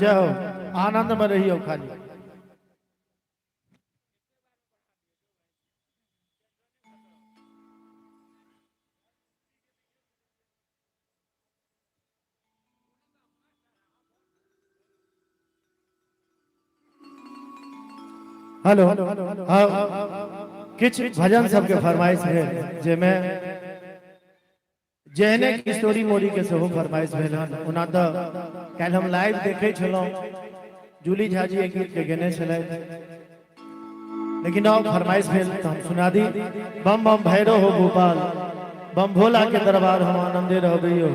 जाओ, आनंद में रहियो खाली। हेलो हाँ, किछ भजन सबके फरमाइश है जेमे जेहने किशोरी मोरी के सेहो फरमाइश भेल हन। ओना तो काल्हि हम लाइव देखे छलहुँ, जूली झा जी एक गीत के गेने छलथि, लेकिन अब फरमाइश भेल तो हम सुना दी। बम बम भैरव हो गोपाल, बम भोला के दरबार हम आनंदे रहबैयो।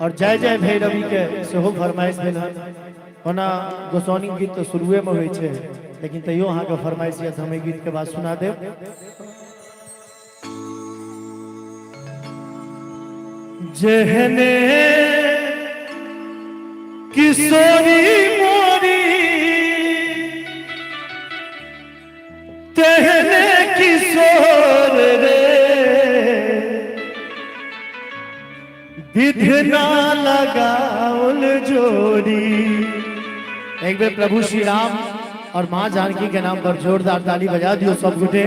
और जय जय भैरवी के सेहो फरमाइश भेल हन। ओना गोसाउनी गीत तो शुरुए में होइ छै, लेकिन तैयो अहाँ के फरमाइश है, हम गीत के बाद सुना देब। जेहने किशोरी मोरी तेहने किशोर रे, विधना लगाउल जोड़ी। एक बार प्रभु श्री राम और माँ जानकी के नाम पर जोरदार ताली बजा दियो सब गुटे।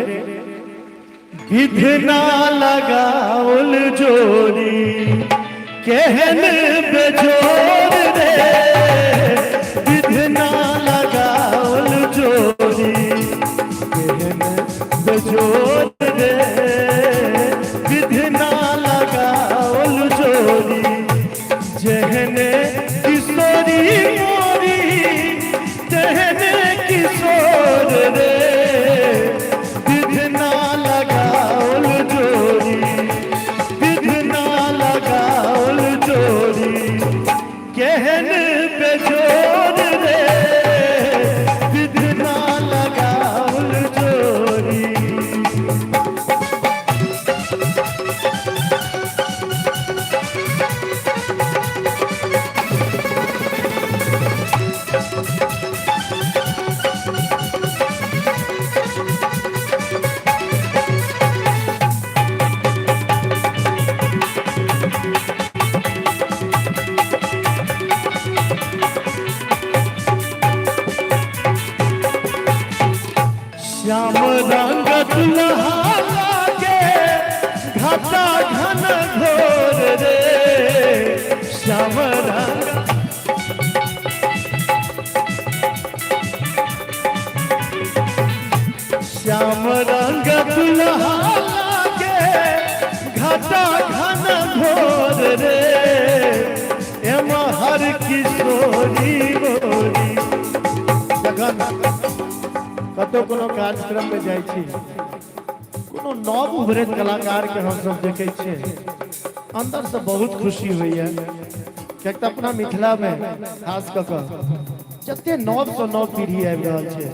विधना लगाउल जोड़ी केहन बेजोर रे, विधना लगाउल जोड़ी केहन बेजोर रे, विधना लगाउल जोड़ी। जेहने किशोरी मोरी तेहने किशोर रे, विधना लगाउल जोड़ी, विधना लगाउल जोड़ी केहन बेजोर रे, विधना लगाउल जोड़ी। श्याम रंग दुल्हा लागे घटा घन घोर रे, श्याम रंग श्याम रंग दुल्हा लागे घटा घन घोर रे, एमा हर किशोरी मोरी। कतो कोनो कार्यक्रम में जाय छी, कोनो नव उभरैत कलाकार के हम सब देखे छियै, अंदर से बहुत खुशी होइए। कियाक तऽ अपना मिथिला में खास कऽ कऽ जते नव से नव पीढ़ी आबि रहल छै,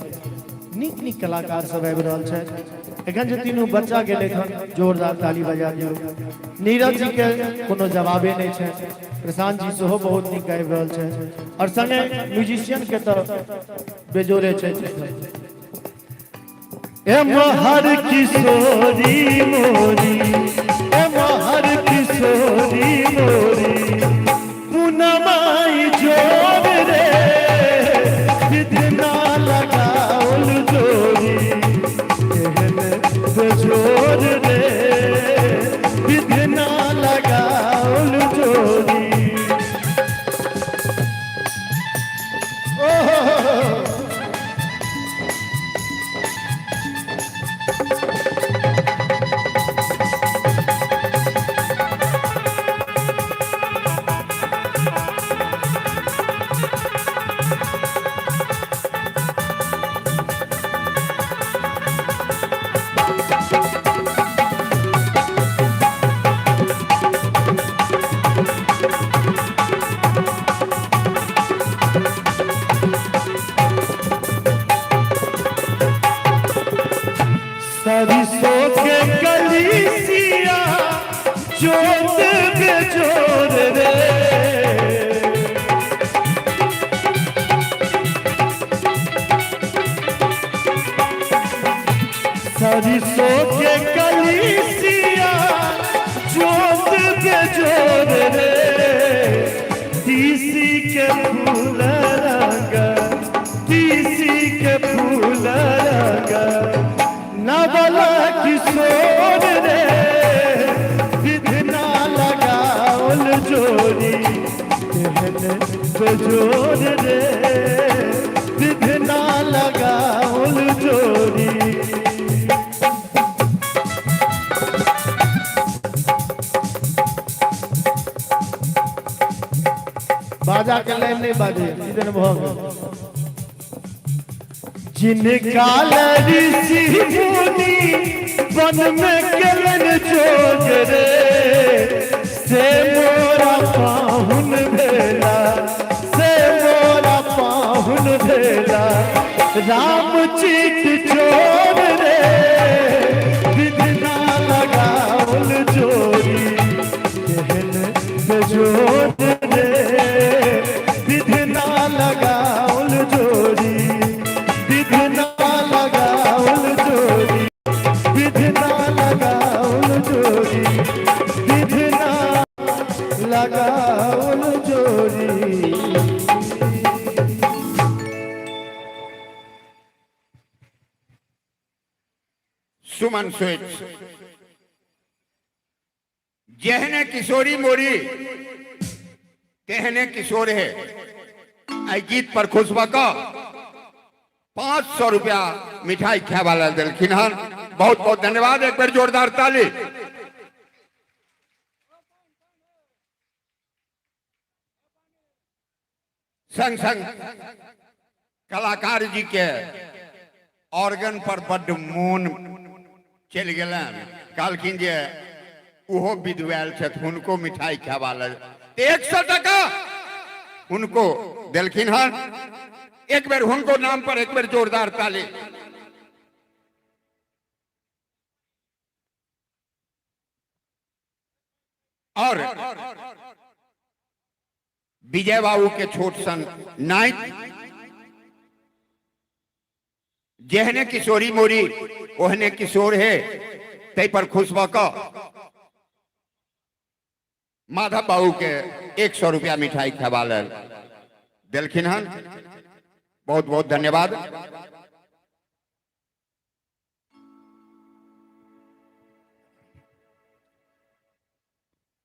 नीक नीक कलाकार सब आबि रहल छै। एखन जे तीनू बच्चा गेलै हन, जोरदार ताली बजा दियौ। नीरज जी के कोनो जवाबे नहीं छै, प्रशांत जी सेहो बहुत नीक आबि रहल छै, और संगे म्यूजिशियन के तो बेजोरे छै। हर किशोरी मोरी, हर किशोरी मोरी पुनमाई जोर रे, विधना लगाउल जोड़ी केहन बेजोर रे, विधना लगाउल जोड़ी। सरसों के कलीसिया जोत बेजोर रे, सरसों के कलीसिया जोत बेजोर रे, तीसी के फूल रंग बेजोर रे विधना लगाउल जोरी। बाजा के लाइन नहीं बाजे इधर भोग जिनका ऋषि मुनि वन में केलन जोग रे से मोरा पाहुन भेला से मोरा पाहुन भेला राम चित चोर रे विधना लगाउल जोरी कहन बेजोर रे विधना लगाउल जोरी विधना लगाउल जोरी विधना लगाउल जोरी विधना लगाउल जोरी। सुमन स्वीट जहने किशोरी मोरी कहने किशोर है आई गीत पर खुशबा का 500 रुपया मिठाई खाए वाला दिलखिन हन। बहुत बहुत धन्यवाद। एक बार जोरदार ताली। संग संग कलाकार जी के ऑर्गन पर बड़ मोन चल गए कहलखिन जे उहो विधवाल उनको मिठाई खावाल 100 टका उनको दिलखिन हन। एक बार उनको नाम पर एक बार जोरदार ताली। और विजय बाबू के छोट सन नाइट जहने किशोरी मोरी ओहने किशोर है तै पर खुशबा का माधव बाबू के 100 रुपया मिठाई खवाल दिलखिन हन। बहुत बहुत धन्यवाद।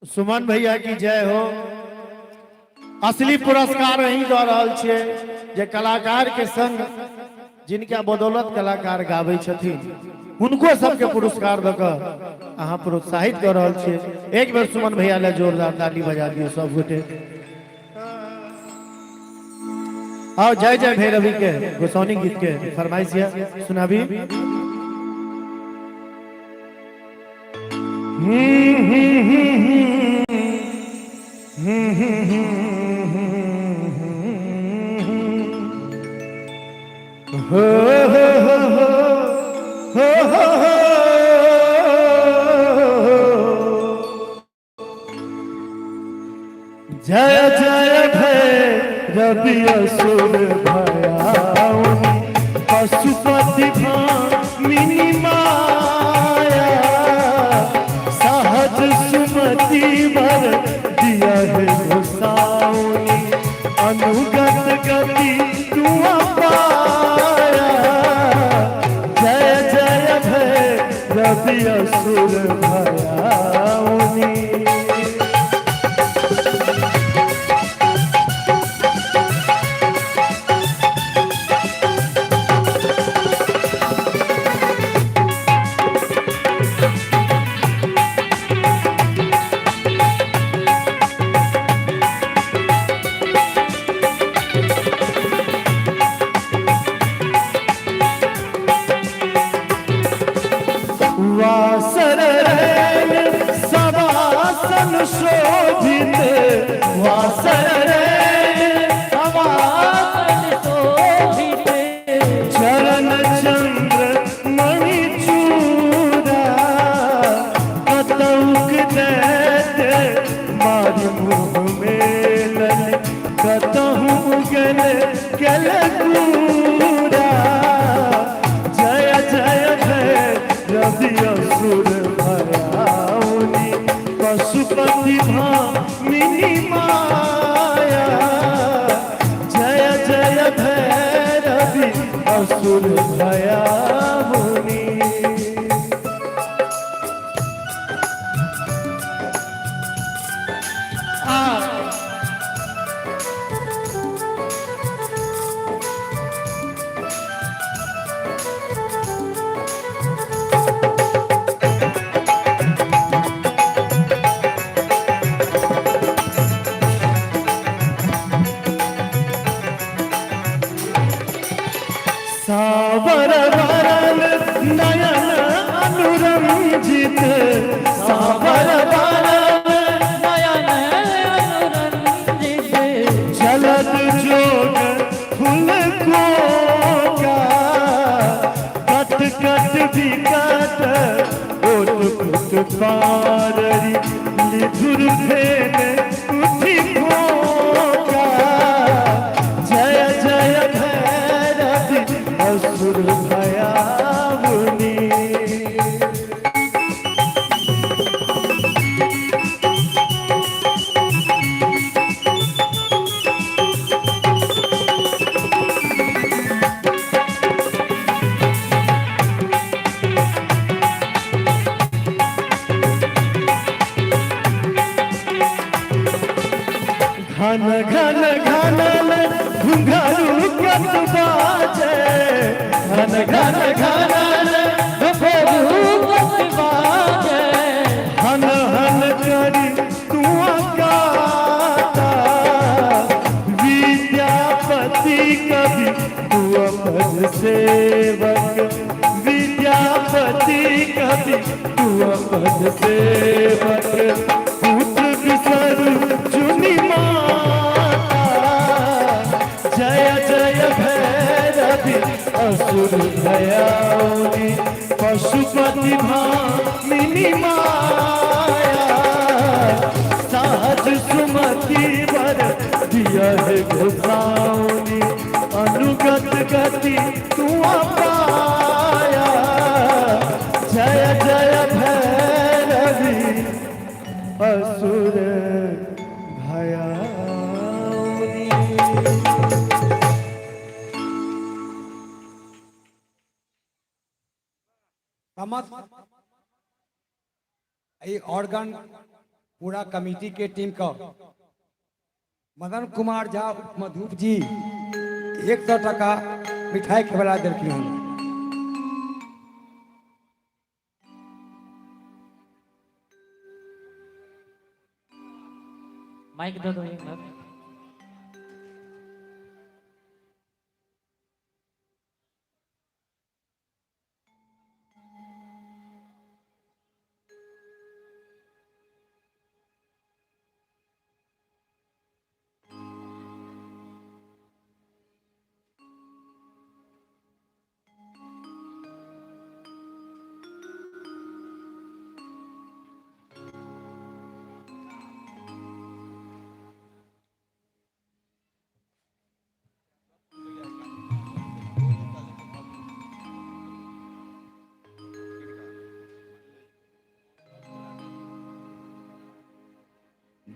सुमन भैया की जय हो। असली पुरस्कार यही दऽ रहल छियै जे कलाकार के संग जिनका बदौलत कलाकार गाबै छथिन उनको सबके पुरस्कार दऽ कऽ अहाँ प्रोत्साहित कऽ रहल छियै। एक बेर सुमन भैया ले जोरदार ताली बजा दियौ सब गोटे। आओ जय जय भैरवी के गोसाउनी गीत के फरमाइश है सुनाबी। हो हो हो हो हो जय जय भैरवी असुर भयाउनि पशुपति भामिनी माया सहज सुमति वर दिया है गोसाउनि अनुगत गति तू पाया। जय जय भैरवी असुर भयाउनि। शोभित वासर शोभित चरण चंद्र मणिचूरा कतौक दैत मार मुँह मेलन कतहु गल गल पूरा। जय जय भैरवी असुर भयाउनि पशुपति भामिनी माया। जय जय भैरवी असुर भयाउनि। पाररी लिधुर फेने उठी खोका जय जय भैरवी असुर भयावनी घन घन घनन घुंघरू कत बाजे घन घन घनन घुंघरू कत बाजे हन हन करी तू गाता विद्यापति कवि तू अपद सेवक विद्यापति कवि तू अपद सेवक पूत विसरु चुनी जय जय भैरवी असुर भयावनी पशुपति भामिनी माया साज सुमति वर दिया है घुसावनी अनुगत गति तू पाया जय जय भैरवी असुर भयावनी। ऑर्गन पूरा कमेटी के टीम का मदन कुमार झा मधुप जी 100 टका मिठाई खिला दिलखिन हन। माइक दे दो एक बार।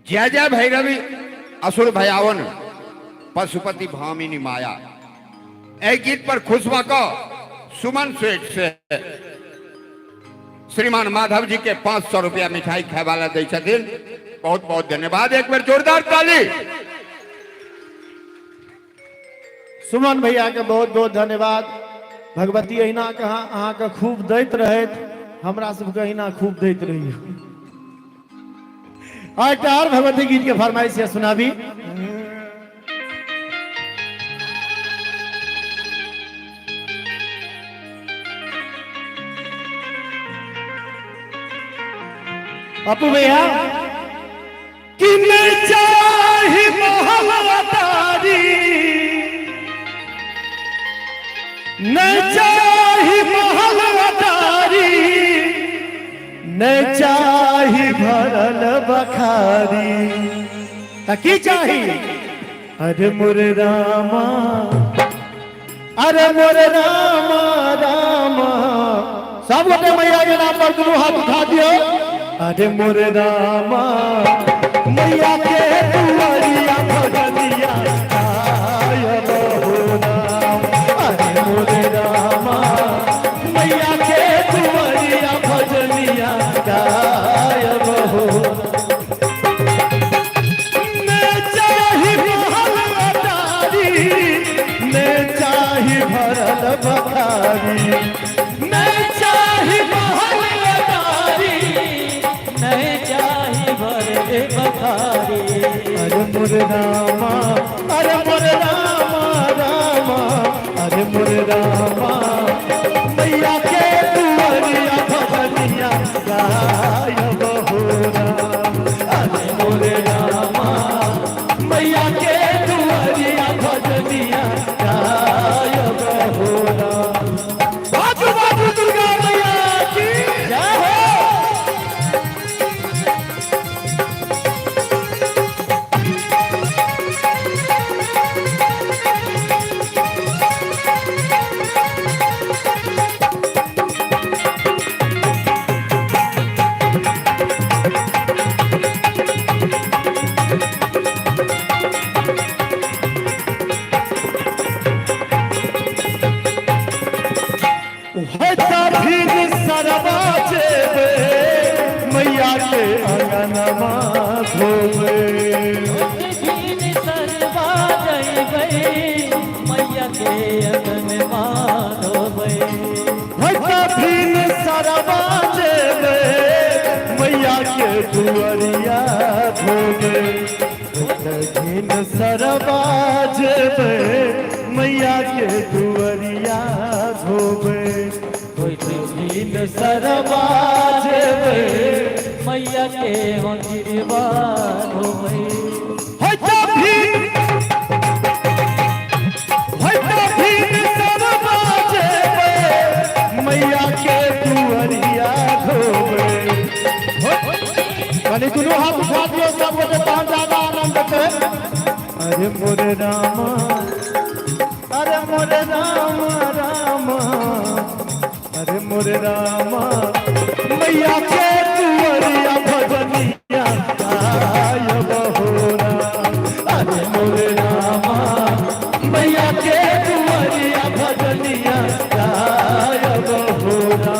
जय जय भैरवी असुर भयावन पशुपति भामिनी माया। एक गीत पर खुशबा को सुमन स्वीट से श्रीमान माधव जी के 500 रुपया मिठाई खावाला दे छथिन। बहुत बहुत धन्यवाद। एक बार जोरदार ताली। सुमन भैया के बहुत बहुत धन्यवाद। भगवती अहिना कहा अहाँ के खूब दैत रहत हमरा सबके अहिना खूब दैत रहिए। और भगवती गीत के फरमाइश से सुनाबी। अपू भैया कि मैं चाही महलतारी न चाही महलतारी न चाही भरल बखारी तकी चाही। अरे मोरे रामा रामा सब गोटे मैया के नाम पर दुनू हाथ उठा दियो। अरे मोरे रामा मैया के दुआरिया भजनिया गायब हो राम। अरे मोरे रामा मैया के दुआरिया भजनिया गायब हो। मैं चाही महलतारी मैं चाही भरल बखारी मैं चाही महलतारी नहीं चाही भरे बखारी। अरे मोरे रामा रामा अरे मोरे रामा मैया के दुआरिया भजनिया गायब हो राम। अरे मोरे रामा मैया के दुआरिया भजनिया गायब हो राम। बाजू बाजू दुर्गा मैया की जय हो। अंगनमा धोबे दिन सरवा जइबै मैया के अगन माधोबै भीन सरवा जेबे मैया के दुअरिया धोबे भीन सरवा जेबे मैया के दुअरिया धोबे दिन सरवा जइबै मैया के मंदिरवा धोबै मैया के दुअरिया धोबे कनी दुनू हाथ उठा दियो सब गोटे तहन ज्यादा आनंद छै अरे मोरे रामा अरे मोरे रामा रामा अरे मोरे रामा मैया के दुअरिया भजनिया गायब होरा अरे मोरे रामा मैया के दुअरिया भजनिया गायब होरा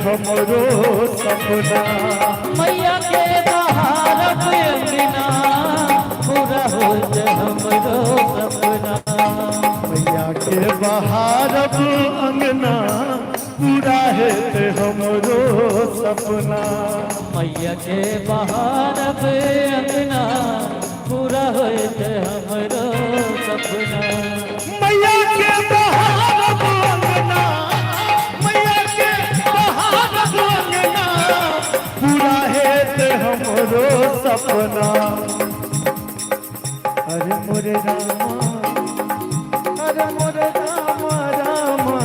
हमरो सपना मैया के बहार अंगना पूरा हो हमरो सपना मैया के बहार अंगना पूरा है हमरो सपना मैया के बहार अंगना पूरा हो हमरो सपना मैया के बहार अंगना मैया के बहार अंगना पूरा है हमरो सपना अरे मोरे रामा अरे मोरे रामा रामा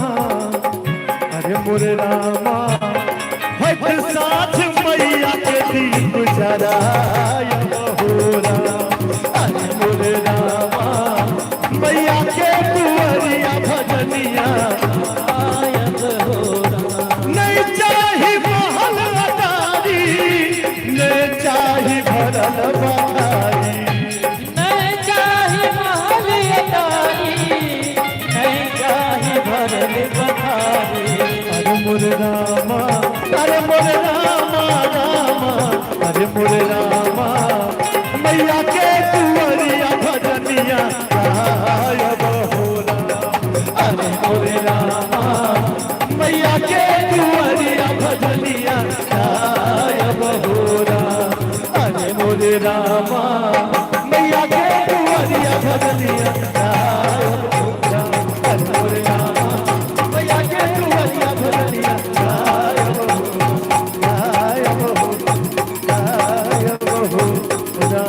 अरे मोरे रामा हट साथ मैया के दीप जराया होरा अरे मोरे रामा मैया के दुअरिया भजनिया गायब होरा नहीं चाही महल अटारी नहीं चाही भरल बखारी नहीं चाहे महल अटारी नहीं चाहे भरल बखारी अरे मोरे रामा अरे मोरे रामा रामा अरे मोरे रामा मैया के दुअरिया भजनिया गायब होरा अरे मोरे रामा मैया के दुअरिया भजनिया गायब होरा अरे मोरे रामा मैया के दुअरिया भजनिया गायब होरा अरे मोरे रामा मैया के दुअरिया भजनिया गायब होरा गायब होरा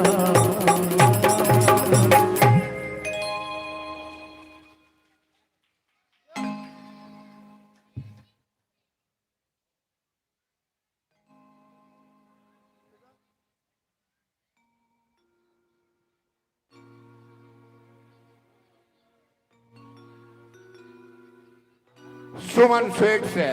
सुमन स्वीट से